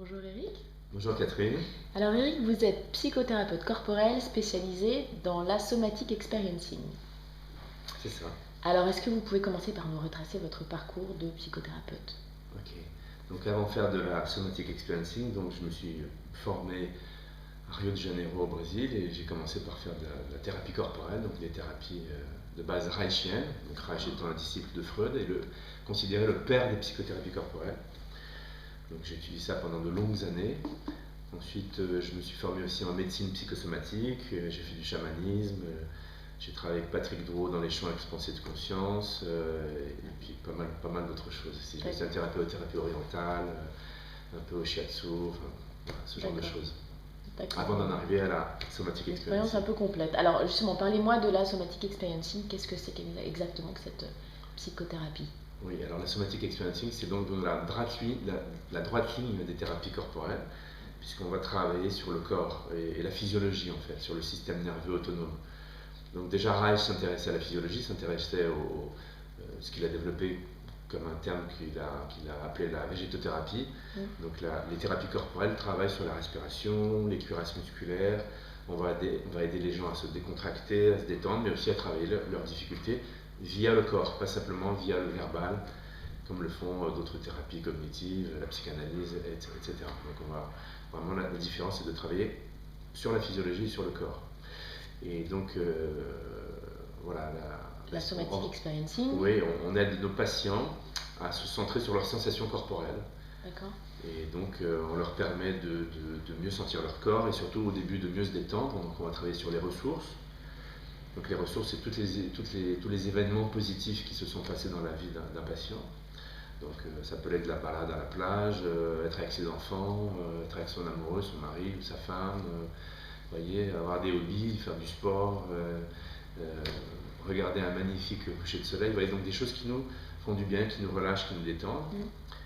Bonjour Eric. Bonjour Catherine. Alors Eric, vous êtes psychothérapeute corporel spécialisé dans la somatic experiencing. C'est ça. Alors est-ce que vous pouvez commencer par nous retracer votre parcours de psychothérapeute? Ok. Donc avant de faire de la somatic experiencing, donc je me suis formé à Rio de Janeiro au Brésil et j'ai commencé par faire de la thérapie corporelle, donc des thérapies de base reichienne, donc Reich étant un disciple de Freud et considéré le père des psychothérapies corporelles. Donc j'ai étudié ça pendant de longues années. Ensuite, je me suis formé aussi en médecine psychosomatique, j'ai fait du chamanisme, j'ai travaillé avec Patrick Drouot dans les champs expansés de conscience, et puis pas mal d'autres choses aussi. J'ai fait un thérapeute, thérapie orientale, un peu au shiatsu, enfin, voilà, ce genre de choses. Avant d'en arriver à la somatic Une experience. expérience un peu complète. Alors justement, parlez-moi de la somatic experiencing. Qu'est-ce que c'est exactement que cette psychothérapie? Oui, alors la somatic experiencing, c'est donc la droite ligne des thérapies corporelles, puisqu'on va travailler sur le corps et la physiologie en fait, sur le système nerveux autonome. Donc déjà Reich s'intéressait à la physiologie, s'intéressait ce qu'il a développé comme un terme qu'il a appelé la végétothérapie. Donc les thérapies corporelles travaillent sur la respiration, les cuirasses musculaires. On va aider les gens à se décontracter, à se détendre, mais aussi à travailler leurs difficultés via le corps, pas simplement via le verbal, comme le font d'autres thérapies cognitives, la psychanalyse, etc. Donc vraiment la différence c'est de travailler sur la physiologie et sur le corps. Et donc voilà, la somatic experiencing. Oui, on aide nos patients à se centrer sur leurs sensations corporelles. D'accord. Et donc on leur permet de mieux sentir leur corps et surtout au début de mieux se détendre. Donc on va travailler sur les ressources. Donc les ressources, c'est tous les événements positifs qui se sont passés dans la vie d'un patient. Donc ça peut être de la balade à la plage, être avec ses enfants, être avec son amoureux, son mari ou sa femme, voyez, avoir des hobbies, faire du sport, regarder un magnifique coucher de soleil. Vous voyez, donc des choses qui nous font du bien, qui nous relâchent, qui nous détendent.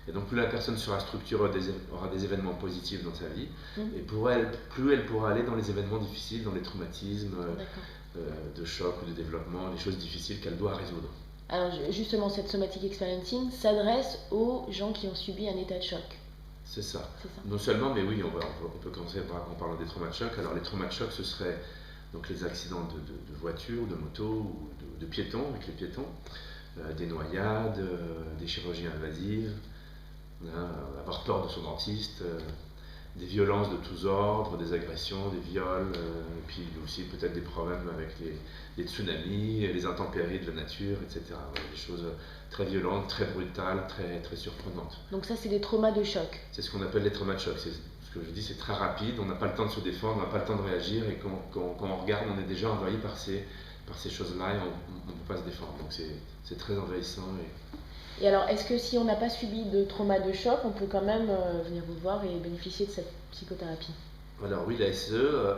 Et donc plus la personne sera structurée, aura des événements positifs dans sa vie, et plus elle pourra aller dans les événements difficiles, dans les traumatismes, de choc ou de développement, les choses difficiles qu'elle doit résoudre. Alors justement, cette somatic experiencing s'adresse aux gens qui ont subi un état de choc. C'est ça. Non seulement, mais oui, on peut commencer en parlant des traumas de choc. Alors les traumas de choc, ce serait donc les accidents de voiture, de moto ou de piétons, avec les piétons, des noyades, des chirurgies invasives, avoir peur de son dentiste, des violences de tous ordres, des agressions, des viols, et puis aussi peut-être des problèmes avec les tsunamis, les intempéries de la nature, etc. Voilà, des choses très violentes, très brutales, très surprenantes. Donc ça, c'est des traumas de choc. C'est ce qu'on appelle les traumas de choc. Ce que je dis, c'est très rapide, on n'a pas le temps de se défendre, on n'a pas le temps de réagir, et quand on regarde, on est déjà envahi par ces choses-là, et on ne peut pas se défendre. Donc c'est très envahissant. Et alors, est-ce que si on n'a pas subi de trauma de choc, on peut quand même venir vous voir et bénéficier de cette psychothérapie? Alors oui, la SE,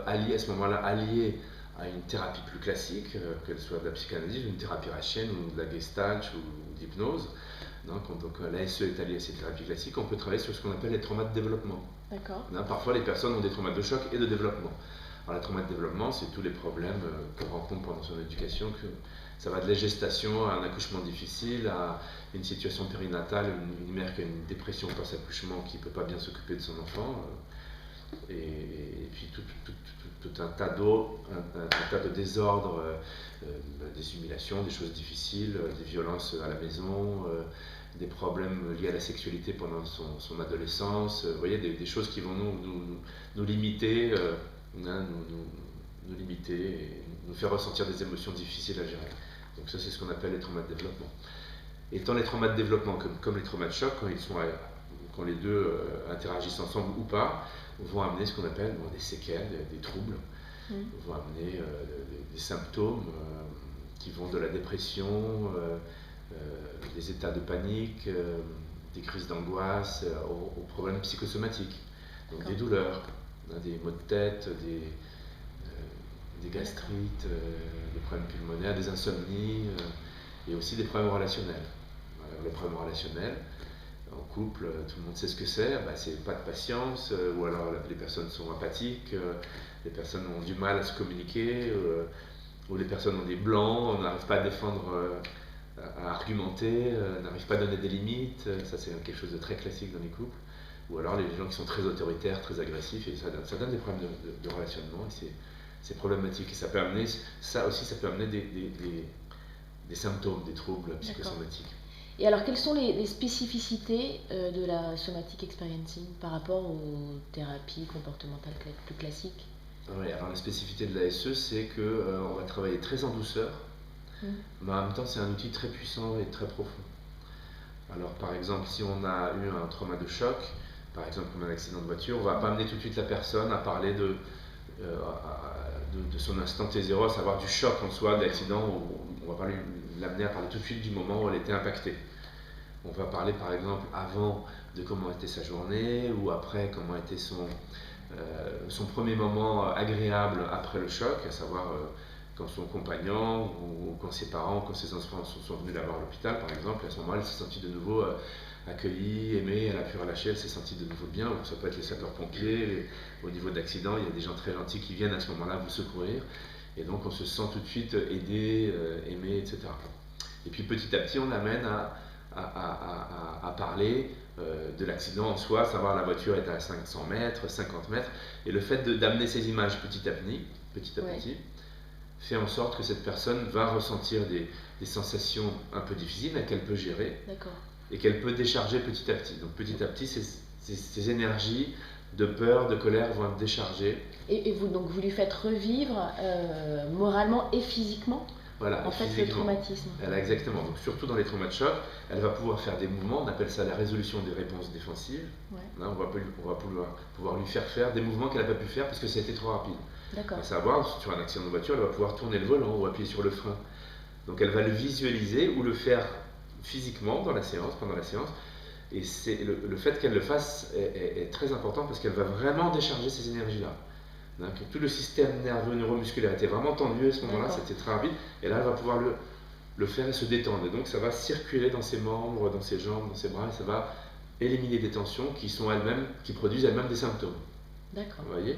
à ce moment-là, alliée à une thérapie plus classique, qu'elle soit de la psychanalyse, une thérapie reichienne ou de la gestalt ou d'hypnose. Donc la SE est alliée à ces thérapies classiques, on peut travailler sur ce qu'on appelle les traumas de développement. D'accord. Parfois, les personnes ont des traumas de choc et de développement. Alors, les traumas de développement, c'est tous les problèmes qu'on rencontre pendant son éducation. Ça va de la gestation à un accouchement difficile, à une situation périnatale, une mère qui a une dépression post-accouchement qui ne peut pas bien s'occuper de son enfant. Et puis tout un tas de désordres, des humiliations, des choses difficiles, des violences à la maison, des problèmes liés à la sexualité pendant son adolescence. Vous voyez, des choses qui vont nous limiter, nous limiter et nous faire ressentir des émotions difficiles à gérer. Donc ça, c'est ce qu'on appelle les traumas de développement. Étant les traumas de développement comme les traumas de choc, quand les deux interagissent ensemble ou pas, vont amener ce qu'on appelle des séquelles, des troubles, vont amener des symptômes qui vont de la dépression, des états de panique, des crises d'angoisse, aux problèmes psychosomatiques, donc des douleurs, des maux de tête, des gastrites, des problèmes pulmonaires, des insomnies, et aussi des problèmes relationnels. Alors, les problèmes relationnels, en couple, tout le monde sait ce que c'est pas de patience, ou alors les personnes sont apathiques, les personnes ont du mal à se communiquer, ou les personnes ont des blancs, on n'arrive pas à défendre, à argumenter, n'arrive pas à donner des limites, ça c'est quelque chose de très classique dans les couples. ou alors les gens qui sont très autoritaires, très agressifs, et ça donne des problèmes de relationnement, et c'est problématique. Et ça peut amener, ça aussi, ça peut amener des symptômes, des troubles psychosomatiques. Et alors, quelles sont les spécificités de la somatic experiencing par rapport aux thérapies comportementales plus classiques? Oui, alors la spécificité de l'ASE, c'est qu'on va travailler très en douceur, mais en même temps, c'est un outil très puissant et très profond. Alors, par exemple, si on a eu un trauma de choc, par exemple comme un accident de voiture, on ne va pas amener tout de suite la personne à parler de son instant T0, à savoir du choc en soi, de l'accident. On ne va pas l'amener à parler tout de suite du moment où elle était impactée. On va parler par exemple avant de comment était sa journée, ou après comment était son premier moment agréable après le choc, à savoir quand son compagnon, ou quand ses parents, quand ses enfants sont venus la voir à l'hôpital par exemple. À ce moment-là, elle s'est sentie de nouveau accueillie, aimée, elle a pu relâcher, elle s'est sentie de nouveau bien. Ou ça peut être les sapeurs-pompiers, au niveau d'accident, il y a des gens très gentils qui viennent à ce moment-là vous secourir, et donc on se sent tout de suite aidé, aimé, etc. Et puis petit à petit, on l'amène à parler de l'accident en soi, savoir la voiture est à 500 mètres, 50 mètres, et le fait d'amener ces images petit à petit, fait en sorte que cette personne va ressentir des sensations un peu difficiles, mais qu'elle peut gérer, et qu'elle peut décharger petit à petit. Donc petit à petit, ces énergies de peur, de colère vont être déchargées. Et vous lui faites revivre moralement et physiquement, voilà, en fait, le traumatisme. Exactement. Donc surtout dans les traumas de choc, elle va pouvoir faire des mouvements, on appelle ça la résolution des réponses défensives. Là, on va pouvoir lui faire des mouvements qu'elle n'a pas pu faire parce que ça a été trop rapide. À savoir, sur un accident de voiture, elle va pouvoir tourner le volant ou appuyer sur le frein. Donc elle va le visualiser ou le faire physiquement dans la séance, pendant la séance. Et le fait qu'elle le fasse est très important parce qu'elle va vraiment décharger ces énergies-là. Donc, tout le système nerveux neuromusculaire était vraiment tendu à ce moment-là, c'était très rapide. Et là, elle va pouvoir le faire et se détendre. Et donc ça va circuler dans ses membres, dans ses jambes, dans ses bras, et ça va éliminer des tensions qui produisent elles-mêmes des symptômes. D'accord. Vous voyez ?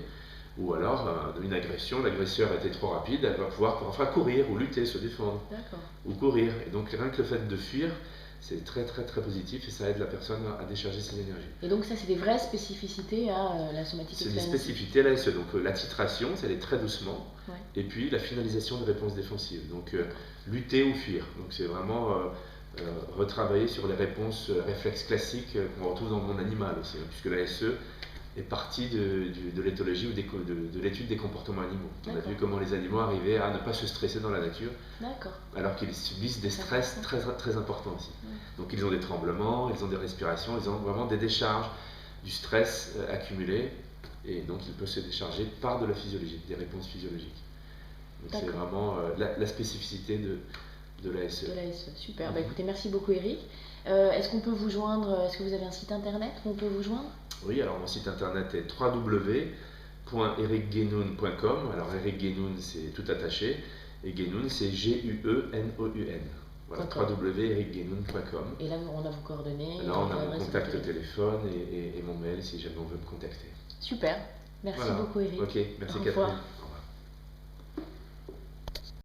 Ou alors, une agression, l'agresseur était trop rapide, elle va pouvoir courir ou lutter, se défendre. Ou courir. Et donc rien que le fait de fuir, c'est très très très positif et ça aide la personne à décharger ses énergies. Et donc ça, c'est des vraies spécificités à la somatic experiencing. C'est des spécificités à l'ASE. Donc la titration, c'est aller très doucement. Et puis la finalisation de réponses défensives. Donc lutter ou fuir. Donc c'est vraiment retravailler sur les réponses réflexes classiques qu'on retrouve dans le monde animal aussi. Puisque l'ASE est partie de l'éthologie ou de l'étude des comportements animaux. On a vu comment les animaux arrivaient à ne pas se stresser dans la nature, alors qu'ils subissent des stress très, très importants aussi. Donc ils ont des tremblements, ils ont des respirations, ils ont vraiment des décharges du stress accumulé, et donc il peut se décharger par de la physiologie, des réponses physiologiques. Donc c'est vraiment la spécificité de l'ASE. De l'ASE, super. Bah, écoutez, merci beaucoup Eric. Est-ce qu'on peut vous joindre, est-ce que vous avez un site internet où on peut vous joindre? Oui, alors mon site internet est www.ericguenoun.com. Alors Eric Guenoun, c'est tout attaché, et Guenoun, c'est G-U-E-N-O-U-N. Voilà, www.ericguenoun.com. Et là, on a vos coordonnées. Là, on a mon contact téléphone et mon mail si jamais on veut me contacter. Super. Merci beaucoup Eric. Ok, merci Catherine.